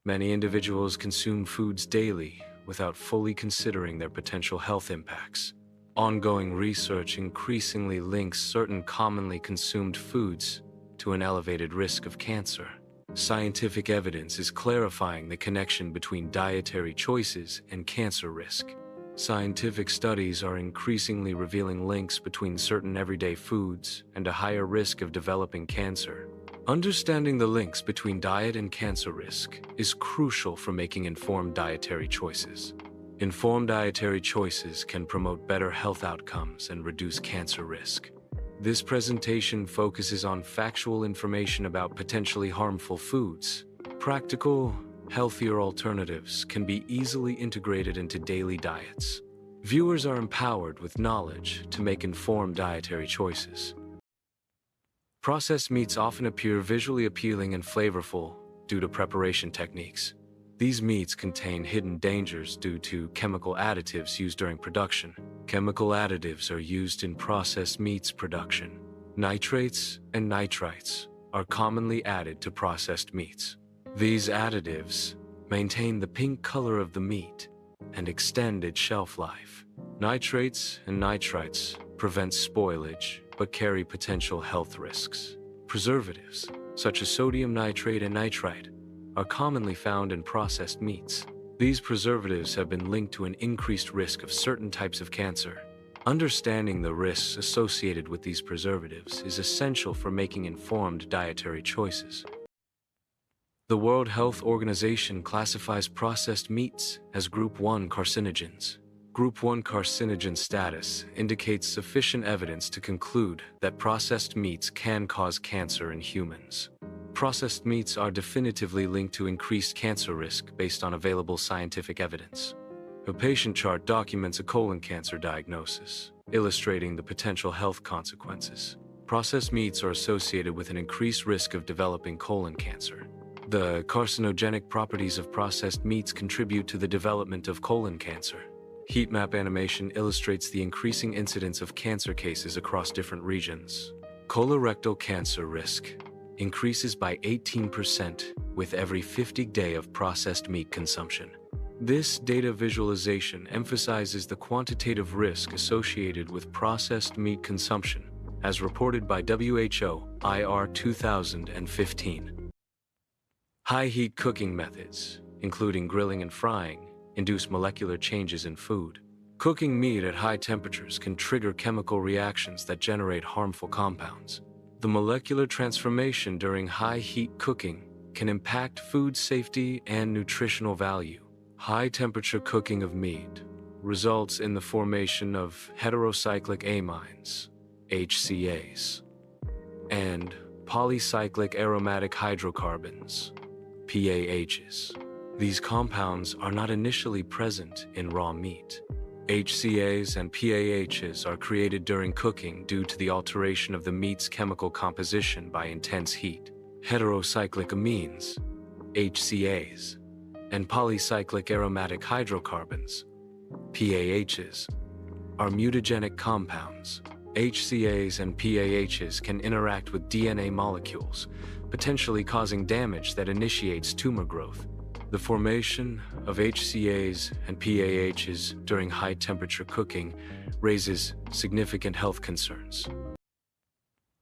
Many individuals consume foods daily without fully considering their potential health impacts. Ongoing research increasingly links certain commonly consumed foods to an elevated risk of cancer. Scientific evidence is clarifying the connection between dietary choices and cancer risk. Scientific studies are increasingly revealing links between certain everyday foods and a higher risk of developing cancer. Understanding the links between diet and cancer risk is crucial for making informed dietary choices. Informed dietary choices can promote better health outcomes and reduce cancer risk. This presentation focuses on factual information about potentially harmful foods. Practical, healthier alternatives can be easily integrated into daily diets. Viewers are empowered with knowledge to make informed dietary choices. Processed meats often appear visually appealing and flavorful due to preparation techniques. These meats contain hidden dangers due to chemical additives used during production. Chemical additives are used in processed meats production. Nitrates and nitrites are commonly added to processed meats. These additives maintain the pink color of the meat and extend its shelf life. Nitrates and nitrites prevent spoilage but carry potential health risks. Preservatives, such as sodium nitrate and nitrite, are commonly found in processed meats. These preservatives have been linked to an increased risk of certain types of cancer. Understanding the risks associated with these preservatives is essential for making informed dietary choices. The World Health Organization classifies processed meats as Group 1 carcinogens. Group 1 carcinogen status indicates sufficient evidence to conclude that processed meats can cause cancer in humans. Processed meats are definitively linked to increased cancer risk based on available scientific evidence. A patient chart documents a colon cancer diagnosis, illustrating the potential health consequences. Processed meats are associated with an increased risk of developing colon cancer. The carcinogenic properties of processed meats contribute to the development of colon cancer. Heat map animation illustrates the increasing incidence of cancer cases across different regions. Colorectal cancer risk increases by 18% with every 50th day of processed meat consumption. This data visualization emphasizes the quantitative risk associated with processed meat consumption, as reported by WHO IR 2015. High-heat cooking methods, including grilling and frying, induce molecular changes in food. Cooking meat at high temperatures can trigger chemical reactions that generate harmful compounds. The molecular transformation during high-heat cooking can impact food safety and nutritional value. High-temperature cooking of meat results in the formation of heterocyclic amines, HCAs, and polycyclic aromatic hydrocarbons, PAHs. These compounds are not initially present in raw meat. HCAs and PAHs are created during cooking due to the alteration of the meat's chemical composition by intense heat. Heterocyclic amines, HCAs, and polycyclic aromatic hydrocarbons, PAHs, are mutagenic compounds. HCAs and PAHs can interact with DNA molecules, potentially causing damage that initiates tumor growth. The formation of HCAs and PAHs during high-temperature cooking raises significant health concerns.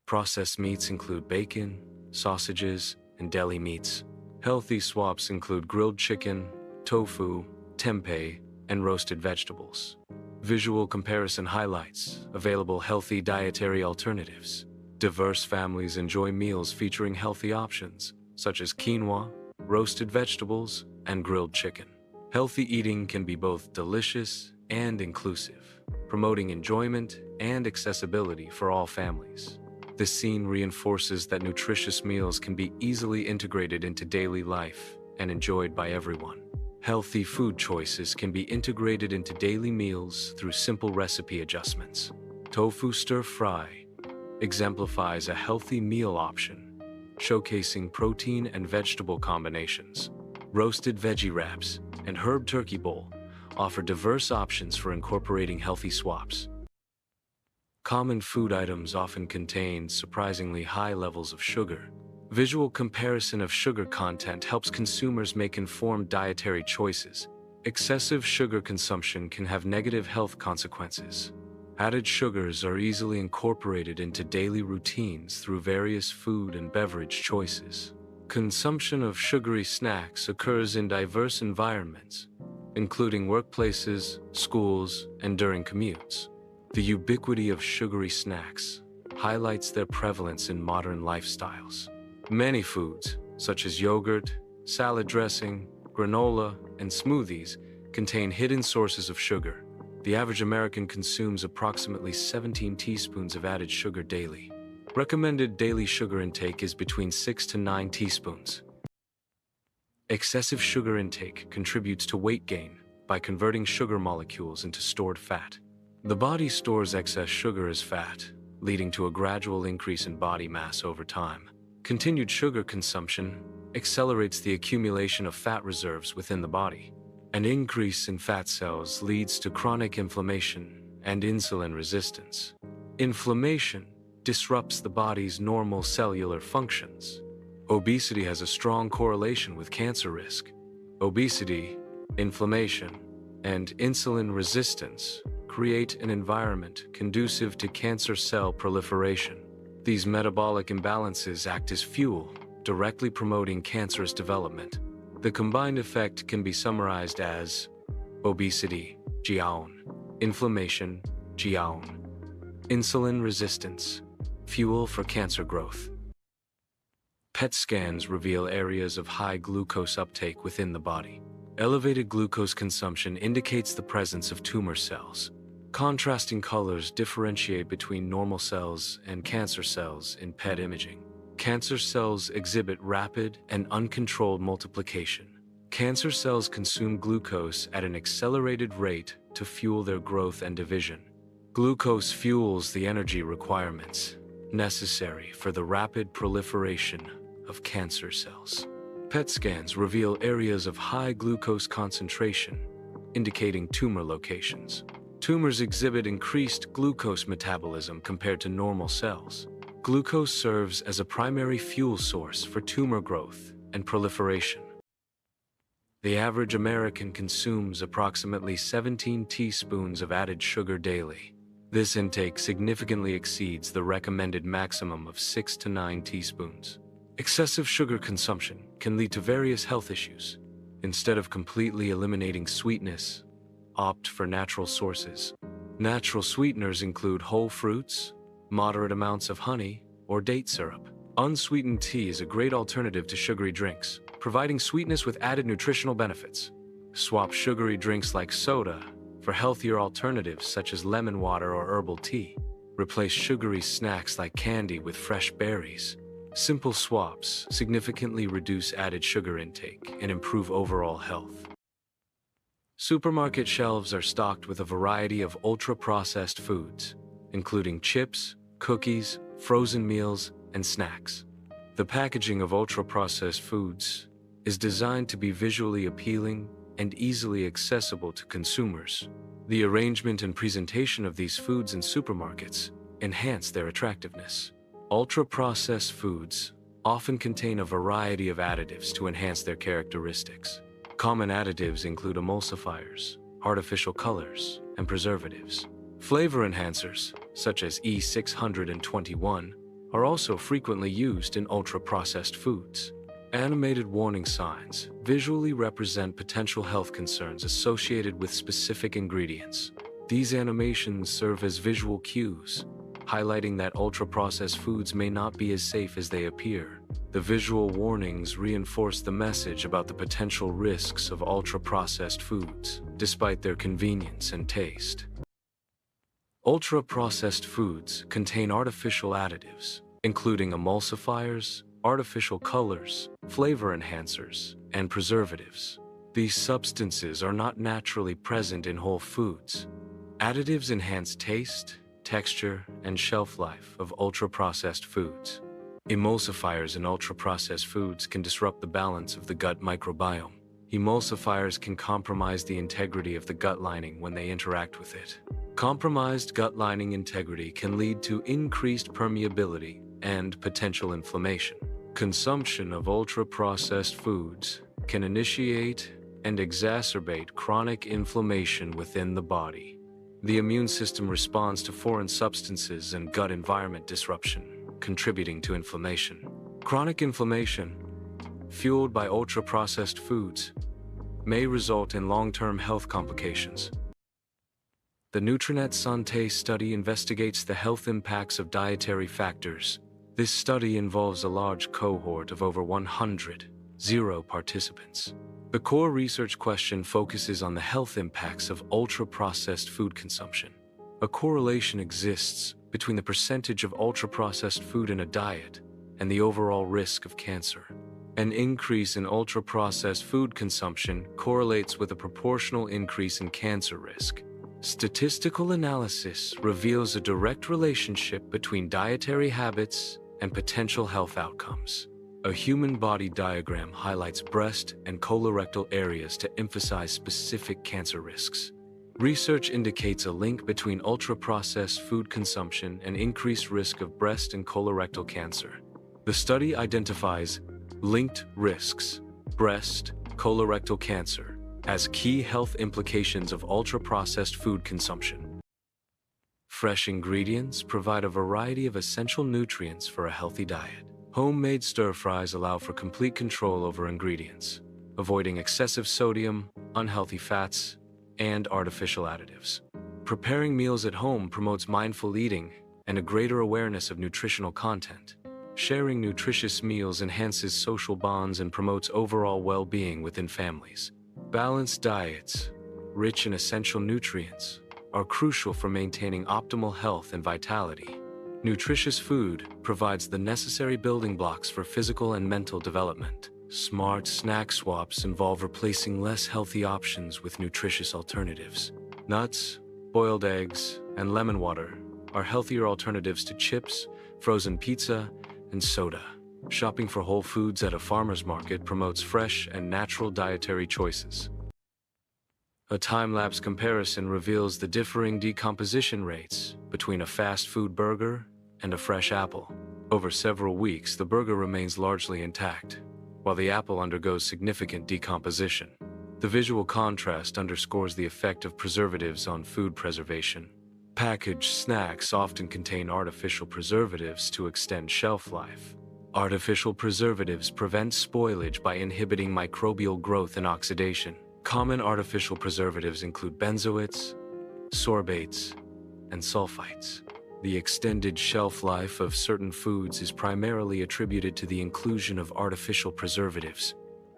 Processed meats include bacon, sausages, and deli meats. Healthy swaps include grilled chicken, tofu, tempeh, and roasted vegetables. Visual comparison highlights available healthy dietary alternatives. Diverse families enjoy meals featuring healthy options, such as quinoa, roasted vegetables, and grilled chicken. Healthy eating can be both delicious and inclusive, promoting enjoyment and accessibility for all families. This scene reinforces that nutritious meals can be easily integrated into daily life and enjoyed by everyone. Healthy food choices can be integrated into daily meals through simple recipe adjustments. Tofu stir-fry exemplifies a healthy meal option, showcasing protein and vegetable combinations. Roasted veggie wraps and herb turkey bowl offer diverse options for incorporating healthy swaps. Common food items often contain surprisingly high levels of sugar, Visual comparison of sugar content helps consumers make informed dietary choices. Excessive sugar consumption can have negative health consequences. Added sugars are easily incorporated into daily routines through various food and beverage choices. Consumption of sugary snacks occurs in diverse environments, including workplaces, schools, and during commutes. The ubiquity of sugary snacks highlights their prevalence in modern lifestyles. Many foods, such as yogurt, salad dressing, granola, and smoothies, contain hidden sources of sugar. The average American consumes approximately 17 teaspoons of added sugar daily. Recommended daily sugar intake is between 6 to 9 teaspoons. Excessive sugar intake contributes to weight gain by converting sugar molecules into stored fat. The body stores excess sugar as fat, leading to a gradual increase in body mass over time. Continued sugar consumption accelerates the accumulation of fat reserves within the body. An increase in fat cells leads to chronic inflammation and insulin resistance. Inflammation disrupts the body's normal cellular functions. Obesity has a strong correlation with cancer risk. Obesity, inflammation, and insulin resistance create an environment conducive to cancer cell proliferation. These metabolic imbalances act as fuel, directly promoting cancerous development. The combined effect can be summarized as obesity, jiaon, inflammation, jiaon, insulin resistance, fuel for cancer growth. PET scans reveal areas of high glucose uptake within the body. Elevated glucose consumption indicates the presence of tumor cells. Contrasting colors differentiate between normal cells and cancer cells in PET imaging. Cancer cells exhibit rapid and uncontrolled multiplication. Cancer cells consume glucose at an accelerated rate to fuel their growth and division. Glucose fuels the energy requirements necessary for the rapid proliferation of cancer cells. PET scans reveal areas of high glucose concentration, indicating tumor locations. Tumors exhibit increased glucose metabolism compared to normal cells. Glucose serves as a primary fuel source for tumor growth and proliferation. The average American consumes approximately 17 teaspoons of added sugar daily. This intake significantly exceeds the recommended maximum of 6 to 9 teaspoons. Excessive sugar consumption can lead to various health issues. Instead of completely eliminating sweetness, opt for natural sources. Natural sweeteners include whole fruits, moderate amounts of honey, or date syrup. Unsweetened tea is a great alternative to sugary drinks, providing sweetness with added nutritional benefits. Swap sugary drinks like soda for healthier alternatives such as lemon water or herbal tea. Replace sugary snacks like candy with fresh berries. Simple swaps significantly reduce added sugar intake and improve overall health. Supermarket shelves are stocked with a variety of ultra-processed foods, including chips, cookies, frozen meals, and snacks. The packaging of ultra-processed foods is designed to be visually appealing and easily accessible to consumers. The arrangement and presentation of these foods in supermarkets enhance their attractiveness. Ultra-processed foods often contain a variety of additives to enhance their characteristics. Common additives include emulsifiers, artificial colors, and preservatives. Flavor enhancers, such as E621, are also frequently used in ultra-processed foods. Animated warning signs visually represent potential health concerns associated with specific ingredients. These animations serve as visual cues, highlighting that ultra-processed foods may not be as safe as they appear. The visual warnings reinforce the message about the potential risks of ultra-processed foods, despite their convenience and taste. Ultra-processed foods contain artificial additives, including emulsifiers, artificial colors, flavor enhancers, and preservatives. These substances are not naturally present in whole foods. Additives enhance taste, texture, and shelf life of ultra-processed foods. Emulsifiers in ultra-processed foods can disrupt the balance of the gut microbiome. Emulsifiers can compromise the integrity of the gut lining when they interact with it. Compromised gut lining integrity can lead to increased permeability and potential inflammation. Consumption of ultra-processed foods can initiate and exacerbate chronic inflammation within the body. The immune system responds to foreign substances and gut environment disruption, contributing to inflammation. Chronic inflammation, fueled by ultra-processed foods, may result in long-term health complications. The Nutrinet Santé study investigates the health impacts of dietary factors. This study involves a large cohort of over 100 participants. The core research question focuses on the health impacts of ultra-processed food consumption. A correlation exists between the percentage of ultra-processed food in a diet and the overall risk of cancer. An increase in ultra-processed food consumption correlates with a proportional increase in cancer risk. Statistical analysis reveals a direct relationship between dietary habits and potential health outcomes. A human body diagram highlights breast and colorectal areas to emphasize specific cancer risks. Research indicates a link between ultra-processed food consumption and increased risk of breast and colorectal cancer. The study identifies linked risks, breast, colorectal cancer, as key health implications of ultra-processed food consumption. Fresh ingredients provide a variety of essential nutrients for a healthy diet. Homemade stir-fries allow for complete control over ingredients, avoiding excessive sodium, unhealthy fats, and artificial additives. Preparing meals at home promotes mindful eating and a greater awareness of nutritional content. Sharing nutritious meals enhances social bonds and promotes overall well-being within families. Balanced diets, rich in essential nutrients, are crucial for maintaining optimal health and vitality. Nutritious food provides the necessary building blocks for physical and mental development. Smart snack swaps involve replacing less healthy options with nutritious alternatives. Nuts, boiled eggs, and lemon water are healthier alternatives to chips, frozen pizza, and soda. Shopping for whole foods at a farmer's market promotes fresh and natural dietary choices. A time-lapse comparison reveals the differing decomposition rates between a fast food burger and a fresh apple. Over several weeks, the burger remains largely intact, while the apple undergoes significant decomposition. The visual contrast underscores the effect of preservatives on food preservation. Packaged snacks often contain artificial preservatives to extend shelf life. Artificial preservatives prevent spoilage by inhibiting microbial growth and oxidation. Common artificial preservatives include benzoates, sorbates, and sulfites. The extended shelf life of certain foods is primarily attributed to the inclusion of artificial preservatives.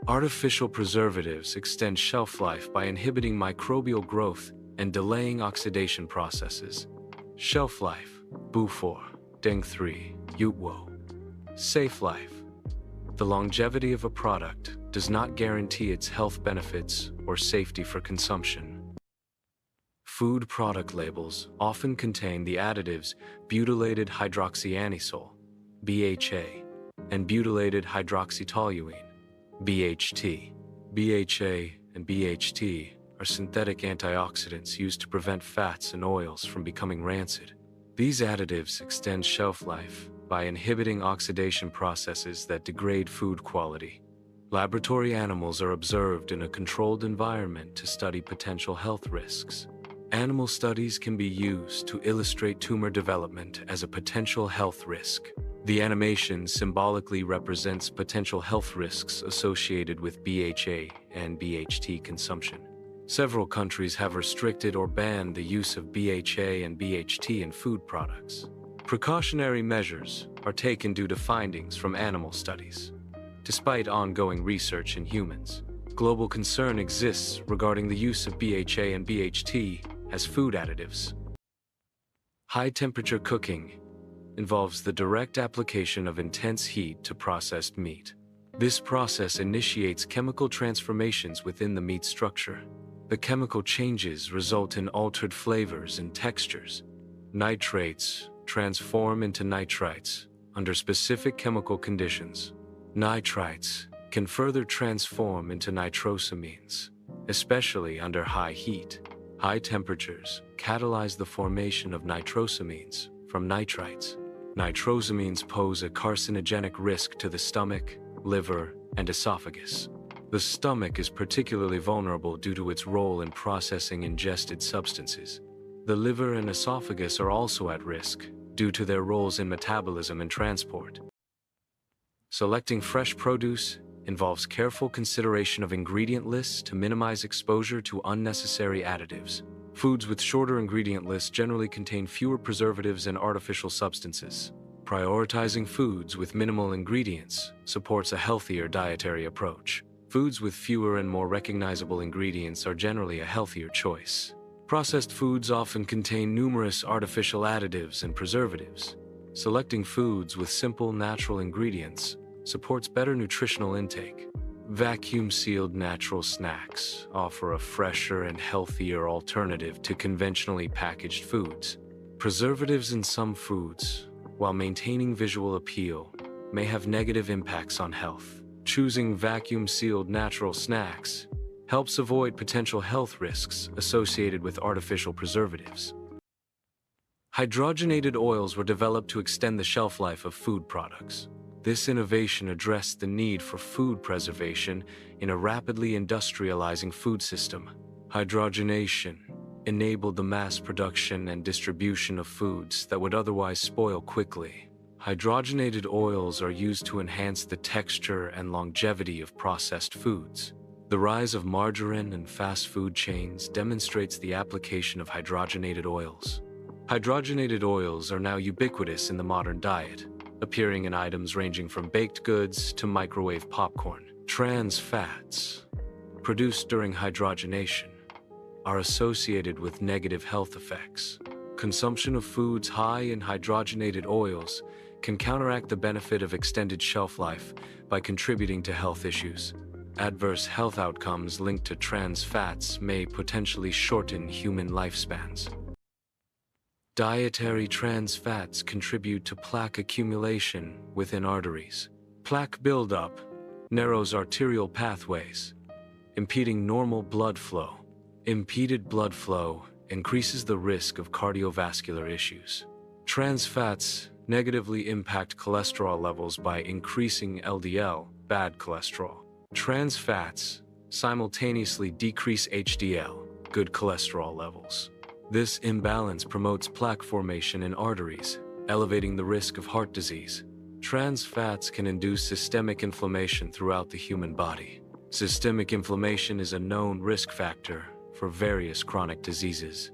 Artificial preservatives extend shelf life by inhibiting microbial growth and delaying oxidation processes. Shelf life, Bu4, Deng3, Yutwo. Safe life. The longevity of a product does not guarantee its health benefits or safety for consumption. Food product labels often contain the additives butylated hydroxyanisole, BHA, and butylated hydroxytoluene, BHT. BHA and BHT are synthetic antioxidants used to prevent fats and oils from becoming rancid. These additives extend shelf life by inhibiting oxidation processes that degrade food quality. Laboratory animals are observed in a controlled environment to study potential health risks. Animal studies can be used to illustrate tumor development as a potential health risk. The animation symbolically represents potential health risks associated with BHA and BHT consumption. Several countries have restricted or banned the use of BHA and BHT in food products. Precautionary measures are taken due to findings from animal studies. Despite ongoing research in humans, global concern exists regarding the use of BHA and BHT as food additives. High-temperature cooking involves the direct application of intense heat to processed meat. This process initiates chemical transformations within the meat structure. The chemical changes result in altered flavors and textures. Nitrates transform into nitrites under specific chemical conditions. Nitrites can further transform into nitrosamines, especially under high heat. High temperatures catalyze the formation of nitrosamines from nitrites. Nitrosamines pose a carcinogenic risk to the stomach, liver, and esophagus. The stomach is particularly vulnerable due to its role in processing ingested substances. The liver and esophagus are also at risk due to their roles in metabolism and transport. Selecting fresh produce involves careful consideration of ingredient lists to minimize exposure to unnecessary additives. Foods with shorter ingredient lists generally contain fewer preservatives and artificial substances. Prioritizing foods with minimal ingredients supports a healthier dietary approach. Foods with fewer and more recognizable ingredients are generally a healthier choice. Processed foods often contain numerous artificial additives and preservatives. Selecting foods with simple, natural ingredients supports better nutritional intake. Vacuum-sealed natural snacks offer a fresher and healthier alternative to conventionally packaged foods. Preservatives in some foods, while maintaining visual appeal, may have negative impacts on health. Choosing vacuum-sealed natural snacks helps avoid potential health risks associated with artificial preservatives. Hydrogenated oils were developed to extend the shelf life of food products. This innovation addressed the need for food preservation in a rapidly industrializing food system. Hydrogenation enabled the mass production and distribution of foods that would otherwise spoil quickly. Hydrogenated oils are used to enhance the texture and longevity of processed foods. The rise of margarine and fast food chains demonstrates the application of hydrogenated oils. Hydrogenated oils are now ubiquitous in the modern diet, appearing in items ranging from baked goods to microwave popcorn. Trans fats, produced during hydrogenation, are associated with negative health effects. Consumption of foods high in hydrogenated oils can counteract the benefit of extended shelf life by contributing to health issues. Adverse health outcomes linked to trans fats may potentially shorten human lifespans. Dietary trans fats contribute to plaque accumulation within arteries. Plaque buildup narrows arterial pathways, impeding normal blood flow. Impeded blood flow increases the risk of cardiovascular issues. Trans fats negatively impact cholesterol levels by increasing LDL, bad cholesterol. Trans fats simultaneously decrease HDL, good cholesterol levels. This imbalance promotes plaque formation in arteries, elevating the risk of heart disease. Trans fats can induce systemic inflammation throughout the human body. Systemic inflammation is a known risk factor for various chronic diseases.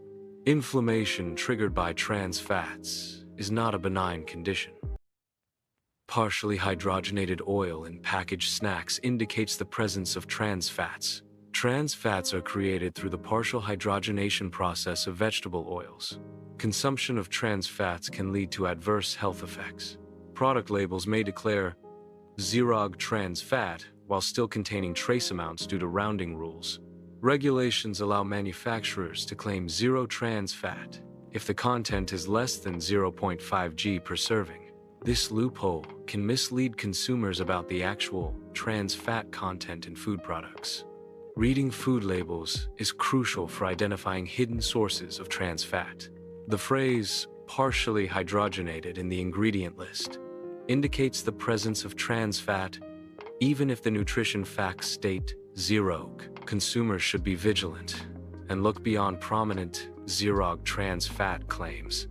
Inflammation triggered by trans fats is not a benign condition. Partially hydrogenated oil in packaged snacks indicates the presence of trans fats. Trans fats are created through the partial hydrogenation process of vegetable oils. Consumption of trans fats can lead to adverse health effects. Product labels may declare zero trans fat while still containing trace amounts due to rounding rules. Regulations allow manufacturers to claim zero trans fat if the content is less than 0.5 g per serving. This loophole can mislead consumers about the actual trans fat content in food products. Reading food labels is crucial for identifying hidden sources of trans fat. The phrase partially hydrogenated in the ingredient list indicates the presence of trans fat, even if the nutrition facts state zero. Consumers should be vigilant and look beyond prominent zero trans fat claims.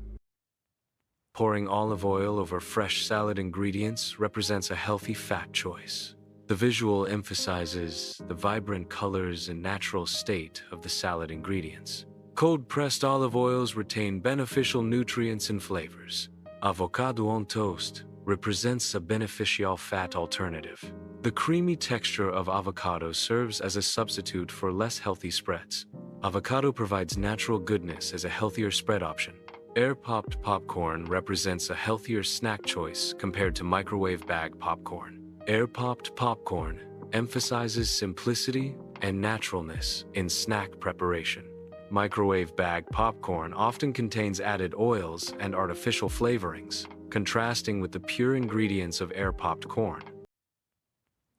Pouring olive oil over fresh salad ingredients represents a healthy fat choice. The visual emphasizes the vibrant colors and natural state of the salad ingredients. Cold-pressed olive oils retain beneficial nutrients and flavors. Avocado on toast represents a beneficial fat alternative. The creamy texture of avocado serves as a substitute for less healthy spreads. Avocado provides natural goodness as a healthier spread option. Air-popped popcorn represents a healthier snack choice compared to microwave bag popcorn. Air-popped popcorn emphasizes simplicity and naturalness in snack preparation. Microwave bag popcorn often contains added oils and artificial flavorings, contrasting with the pure ingredients of air-popped corn.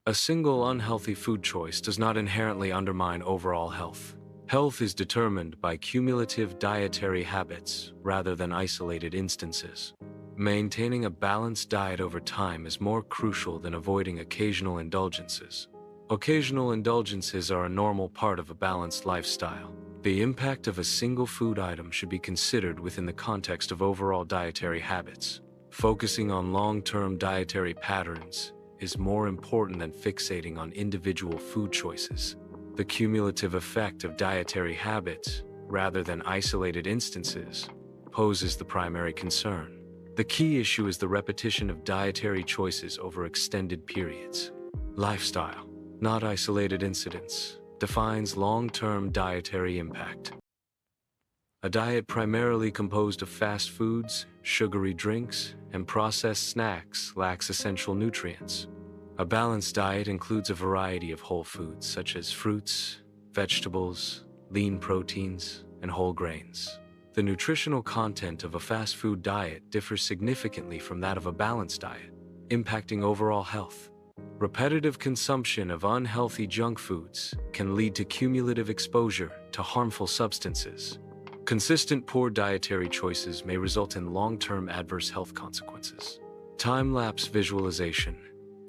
A single unhealthy food choice does not inherently undermine overall health. Health is determined by cumulative dietary habits rather than isolated instances. Maintaining a balanced diet over time is more crucial than avoiding occasional indulgences. Occasional indulgences are a normal part of a balanced lifestyle. The impact of a single food item should be considered within the context of overall dietary habits. Focusing on long-term dietary patterns is more important than fixating on individual food choices. The cumulative effect of dietary habits, rather than isolated instances, poses the primary concern. The key issue is the repetition of dietary choices over extended periods. Lifestyle, not isolated incidents, defines long-term dietary impact. A diet primarily composed of fast foods, sugary drinks, and processed snacks lacks essential nutrients. A balanced diet includes a variety of whole foods such as fruits, vegetables, lean proteins, and whole grains. The nutritional content of a fast food diet differs significantly from that of a balanced diet, impacting overall health. Repetitive consumption of unhealthy junk foods can lead to cumulative exposure to harmful substances. Consistent poor dietary choices may result in long-term adverse health consequences. Time-lapse visualization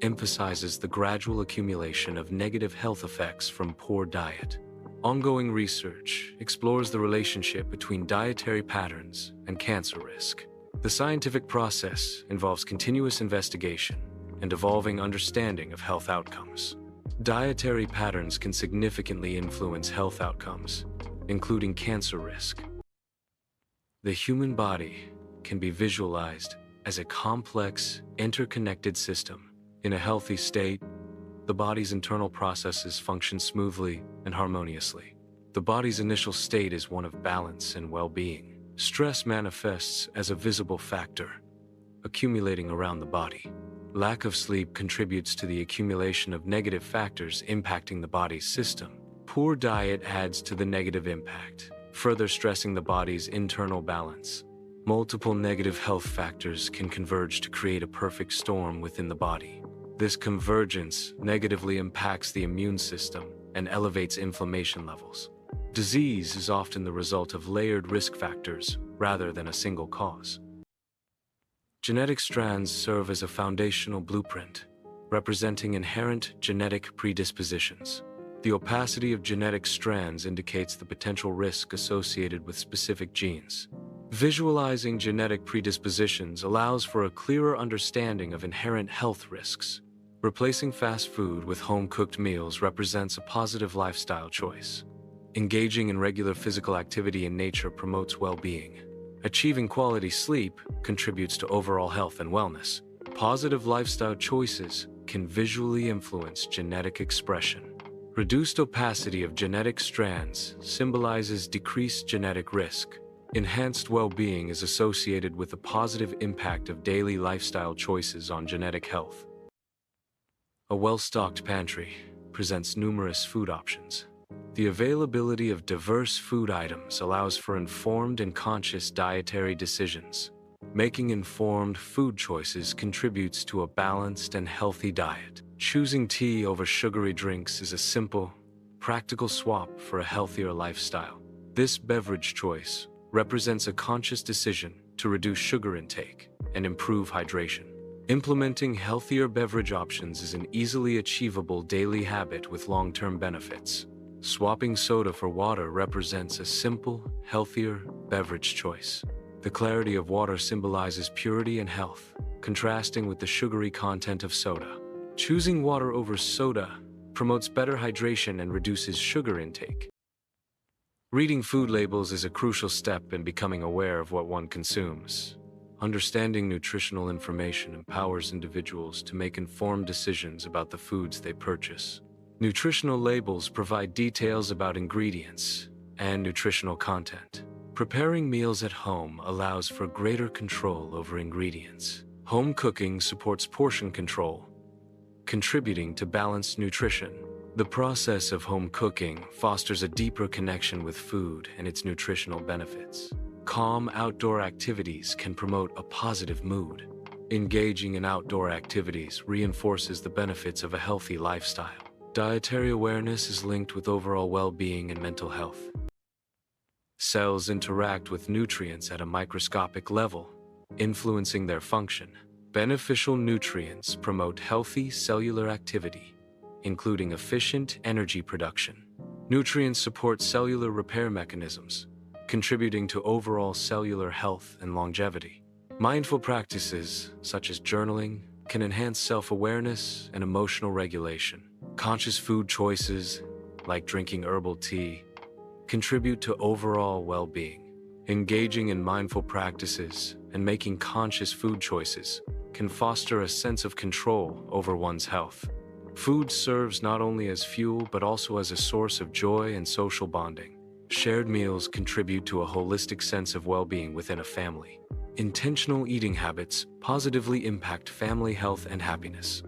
emphasizes the gradual accumulation of negative health effects from poor diet. Ongoing research explores the relationship between dietary patterns and cancer risk. The scientific process involves continuous investigation and evolving understanding of health outcomes. Dietary patterns can significantly influence health outcomes, including cancer risk. The human body can be visualized as a complex, interconnected system. In a healthy state, the body's internal processes function smoothly and harmoniously. The body's initial state is one of balance and well-being. Stress manifests as a visible factor, accumulating around the body. Lack of sleep contributes to the accumulation of negative factors impacting the body's system. Poor diet adds to the negative impact, further stressing the body's internal balance. Multiple negative health factors can converge to create a perfect storm within the body. This convergence negatively impacts the immune system and elevates inflammation levels. Disease is often the result of layered risk factors rather than a single cause. Genetic strands serve as a foundational blueprint, representing inherent genetic predispositions. The opacity of genetic strands indicates the potential risk associated with specific genes. Visualizing genetic predispositions allows for a clearer understanding of inherent health risks. Replacing fast food with home-cooked meals represents a positive lifestyle choice. Engaging in regular physical activity in nature promotes well-being. Achieving quality sleep contributes to overall health and wellness. Positive lifestyle choices can visually influence genetic expression. Reduced opacity of genetic strands symbolizes decreased genetic risk. Enhanced well-being is associated with the positive impact of daily lifestyle choices on genetic health. A well-stocked pantry presents numerous food options. The availability of diverse food items allows for informed and conscious dietary decisions. Making informed food choices contributes to a balanced and healthy diet. Choosing tea over sugary drinks is a simple, practical swap for a healthier lifestyle. This beverage choice represents a conscious decision to reduce sugar intake and improve hydration. Implementing healthier beverage options is an easily achievable daily habit with long-term benefits. Swapping soda for water represents a simple, healthier beverage choice. The clarity of water symbolizes purity and health, contrasting with the sugary content of soda. Choosing water over soda promotes better hydration and reduces sugar intake. Reading food labels is a crucial step in becoming aware of what one consumes. Understanding nutritional information empowers individuals to make informed decisions about the foods they purchase. Nutritional labels provide details about ingredients and nutritional content. Preparing meals at home allows for greater control over ingredients. Home cooking supports portion control, contributing to balanced nutrition. The process of home cooking fosters a deeper connection with food and its nutritional benefits. Calm outdoor activities can promote a positive mood. Engaging in outdoor activities reinforces the benefits of a healthy lifestyle. Dietary awareness is linked with overall well-being and mental health. Cells interact with nutrients at a microscopic level, influencing their function. Beneficial nutrients promote healthy cellular activity, including efficient energy production. Nutrients support cellular repair mechanisms, contributing to overall cellular health and longevity. Mindful practices, such as journaling, can enhance self-awareness and emotional regulation. Conscious food choices, like drinking herbal tea, contribute to overall well-being. Engaging in mindful practices and making conscious food choices can foster a sense of control over one's health. Food serves not only as fuel but also as a source of joy and social bonding. Shared meals contribute to a holistic sense of well-being within a family. Intentional eating habits positively impact family health and happiness.